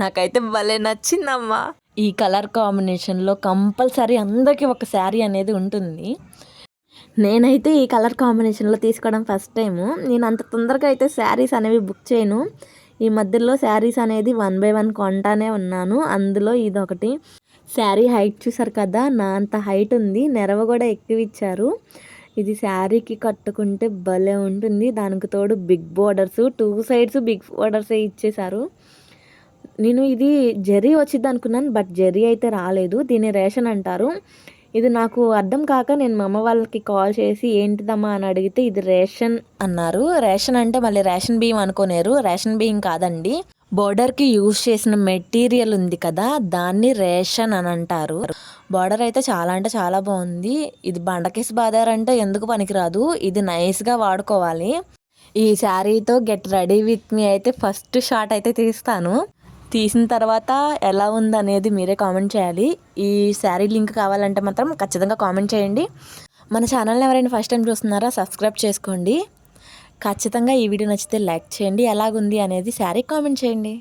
నాకైతే భలే నచ్చిందమ్మా. ఈ కలర్ కాంబినేషన్లో కంపల్సరీ అందరికీ ఒక శారీ అనేది ఉంటుంది. నేనైతే ఈ కలర్ కాంబినేషన్లో తీసుకోవడం ఫస్ట్ టైము. నేను అంత తొందరగా అయితే శారీస్ అనేవి బుక్ చేయను. ఈ మధ్యలో శారీస్ అనేది 1 బై 1 కొంటానే ఉన్నాను. అందులో ఇదొకటి. శారీ హైట్ చూసారు కదా, నా అంత హైట్ ఉంది. నెరవ కూడా ఎక్కువ ఇచ్చారు. ఇది శారీకి కట్టుకుంటే భలే ఉంటుంది. దానికి తోడు బిగ్ బోర్డర్స్, 2 సైడ్స్ బిగ్ బోర్డర్సే ఇచ్చేశారు. నేను ఇది జెర్రీ వచ్చింది అనుకున్నాను, బట్ జెర్రీ అయితే రాలేదు. దీన్ని రేషన్ అంటారు. ఇది నాకు అర్థం కాక నేను మా అమ్మ వాళ్ళకి కాల్ చేసి ఏంటిదమ్మా అని అడిగితే ఇది రేషన్ అన్నారు. రేషన్ అంటే మళ్ళీ రేషన్ బియ్యం అనుకోలేరు. రేషన్ బియ్యం కాదండి, బోర్డర్కి యూజ్ చేసిన మెటీరియల్ ఉంది కదా, దాన్ని రేషన్ అని అంటారు. బోర్డర్ అయితే చాలా అంటే చాలా బాగుంది. ఇది బండకేసి బాదారంటే ఎందుకు పనికిరాదు, ఇది నైస్గా వాడుకోవాలి. ఈ శారీతో గెట్ రెడీ విత్ మీ అయితే ఫస్ట్ షాట్ అయితే తీస్తాను. తీసిన తర్వాత ఎలా ఉందనేది మీరే కామెంట్ చేయాలి. ఈ శారీ లింక్ కావాలంటే మాత్రం ఖచ్చితంగా కామెంట్ చేయండి. మన ఛానల్ని ఎవరైనా ఫస్ట్ టైం చూస్తున్నారా, సబ్స్క్రైబ్ చేసుకోండి. ఖచ్చితంగా ఈ వీడియో నచ్చితే లైక్ చేయండి. ఎలాగుంది అనేది శారీ కామెంట్ చేయండి.